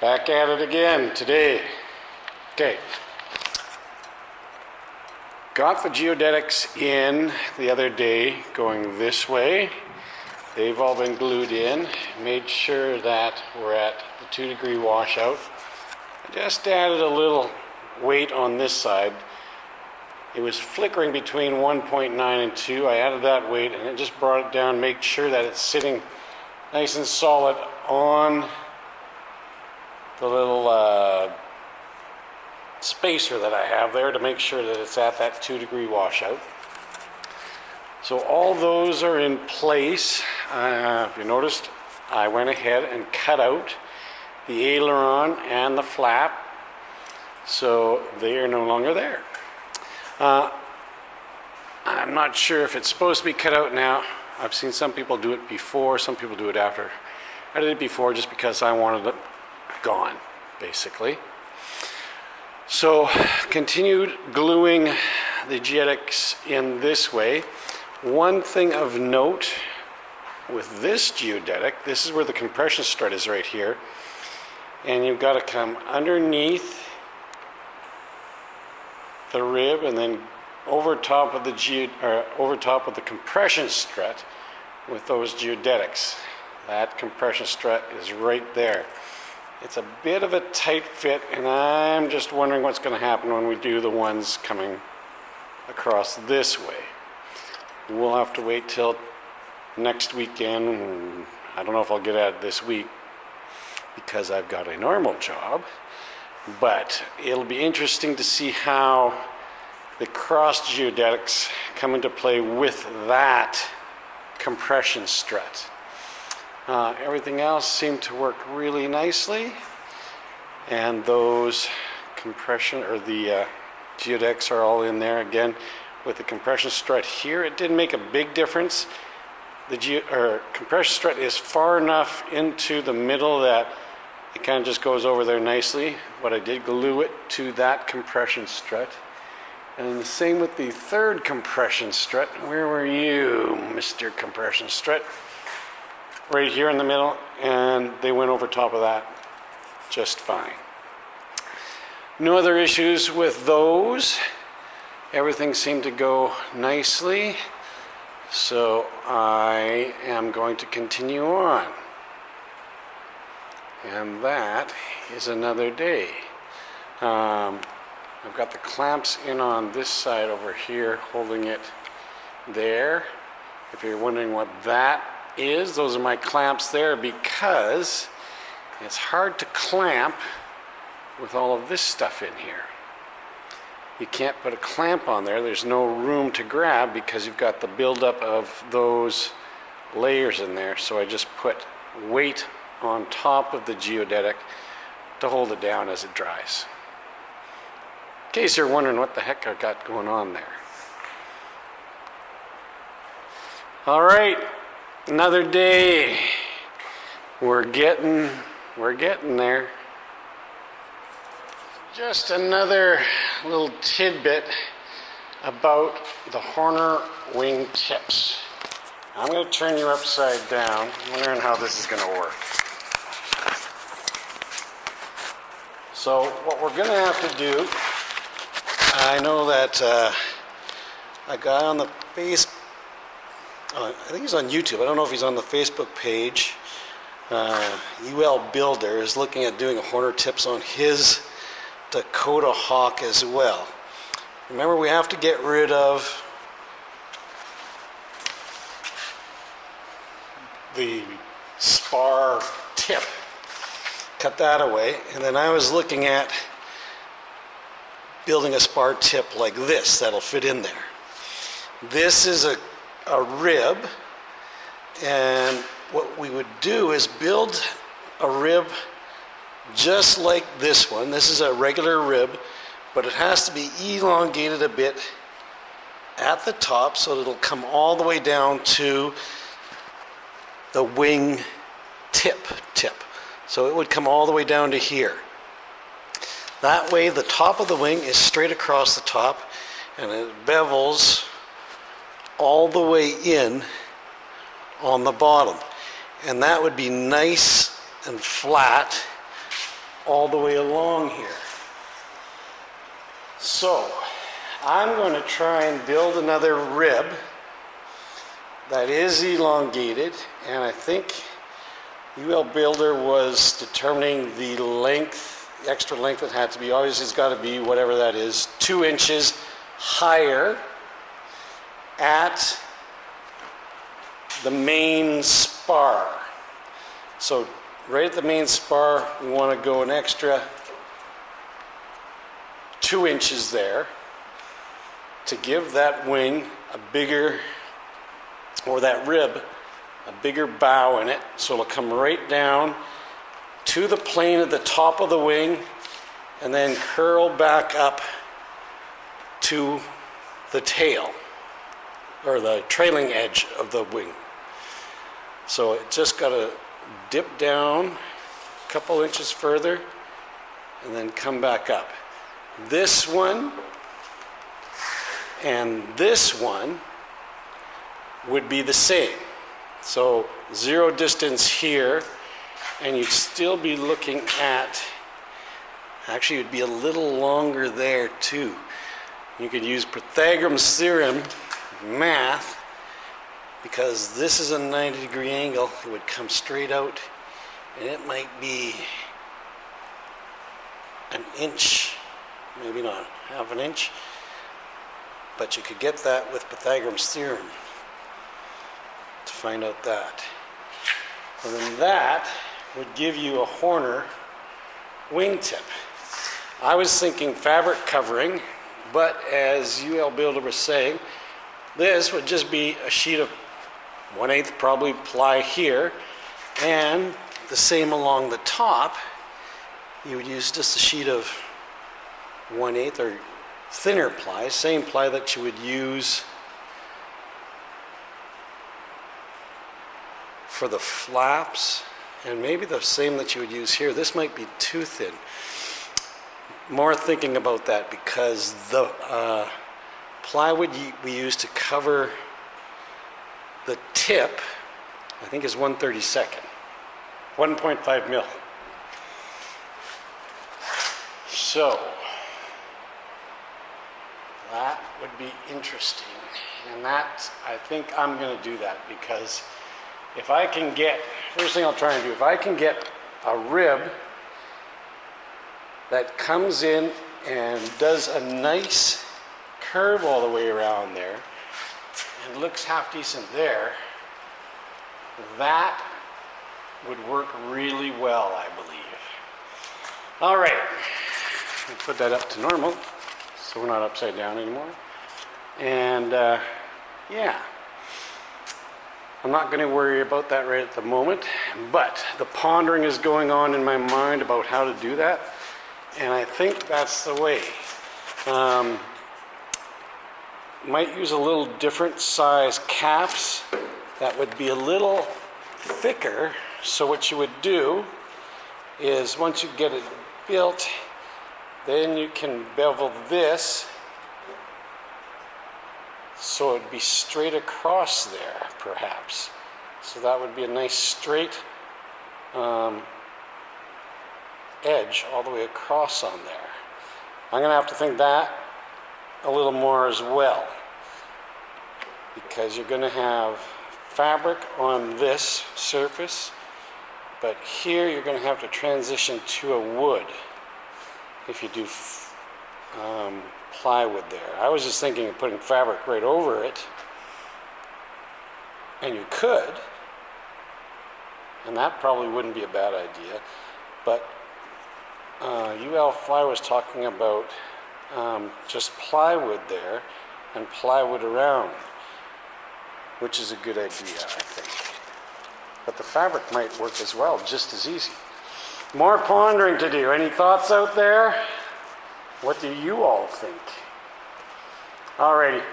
Back at it again today. Okay. Got the geodetics in the other day going this way. They've all been glued in. Made sure that we're at the 2-degree washout. I just added a little weight on this side. It was flickering between 1.9 and 2. I added that weight and it just brought it down, make sure that it's sitting nice and solid on the little spacer that I have there to make sure that it's at that 2-degree washout. So all those are in place. If you noticed, I went ahead and cut out the aileron and the flap, so they are no longer there. I'm not sure if it's supposed to be cut out now. I've seen some people do it before, some people do it after. I did it before just because I wanted it gone, basically. So continued gluing the geodetics in this way. One thing of note with this geodetic, this is where the compression strut is right here, and you've got to come underneath the rib and then over top of the compression strut with those geodetics. That compression strut is right there. It's a bit of a tight fit, and I'm just wondering what's going to happen when we do the ones coming across this way. We'll have to wait till next weekend. I don't know if I'll get at it this week because I've got a normal job, but it'll be interesting to see how the cross geodetics come into play with that compression strut. Everything else seemed to work really nicely, and those compression or the geodetics are all in there again. With the compression strut here, it didn't make a big difference. The compression strut is far enough into the middle that it kind of just goes over there nicely, but I did glue it to that compression strut. And the same with the third compression strut. Where were you, Mr. Compression Strut? Right here in the middle, and they went over top of that just fine. No other issues with those. Everything seemed to go nicely, so I am going to continue on. And that is another day. I've got the clamps in on this side over here, holding it there. If you're wondering what that is, those are my clamps there, because it's hard to clamp with all of this stuff in here. You can't put a clamp on there. There's no room to grab because you've got the buildup of those layers in there. So I just put weight on top of the geodetic to hold it down as it dries. In case you're wondering what the heck I got going on there. All right, another day. We're getting there. Just another little tidbit about the Horner wing tips. I'm going to turn you upside down. I'm wondering how this is going to work. So what we're going to have to do, I know that a guy on the I think he's on YouTube. I don't know if he's on the Facebook page. UL Builder is looking at doing a Horner tips on his Dakota Hawk as well. Remember, we have to get rid of the spar tip. Cut that away. And then I was looking at building a spar tip like this that'll fit in there. This is a rib, and what we would do is build a rib just like this one. This is a regular rib, but it has to be elongated a bit at the top so that it'll come all the way down to the wing tip. So it would come all the way down to here. That way the top of the wing is straight across the top, and it bevels all the way in on the bottom. And that would be nice and flat all the way along here. So I'm going to try and build another rib that is elongated, and I think UL Builder was determining the length, the extra length it had to be. Obviously it's got to be whatever that is, 2 inches higher at the main spar. So right at the main spar, we want to go an extra 2 inches there to give that wing a bigger, or that rib, a bigger bow in it, so it'll come right down to the plane at the top of the wing and then curl back up to the tail, or the trailing edge of the wing. So it just got to dip down a couple inches further and then come back up. This one and this one would be the same. So 0 distance here, and you'd still be looking at, actually it would be a little longer there too. You could use Pythagoras theorem math, because this is a 90-degree angle. It would come straight out, and it might be an inch, maybe not half an inch, but you could get that with Pythagoras theorem to find out that. And then that would give you a Horner wingtip. I was thinking fabric covering, but as UL Builder was saying, this would just be a sheet of 1/8 probably ply here, and the same along the top. You would use just a sheet of 1/8 or thinner ply, same ply that you would use for the flaps, and maybe the same that you would use here. This might be too thin. More thinking about that, because the plywood we use to cover the tip, I think, is 1/32, 1.5 mil. So that would be interesting, and that, I think I'm going to do that, because if I can get, first thing I'll try and do, if I can get a rib that comes in and does a nice curve all the way around there and looks half decent there, that would work really well, I believe. All right, I'll put that up to normal so we're not upside down anymore. And yeah, I'm not going to worry about that right at the moment, but the pondering is going on in my mind about how to do that, and I think that's the way. Might use a little different size caps that would be a little thicker. So what you would do is, once you get it built, then you can bevel this so it'd be straight across there, perhaps. So that would be a nice straight edge all the way across on there. I'm going to have to think that a little more as well, because you're going to have fabric on this surface, but here you're going to have to transition to a wood if you do plywood there. I was just thinking of putting fabric right over it, and you could, and that probably wouldn't be a bad idea, but UL Fly was talking about just plywood there and plywood around, which is a good idea, I think. But the fabric might work as well, just as easy. More pondering to do. Any thoughts out there? What do you all think? Alrighty.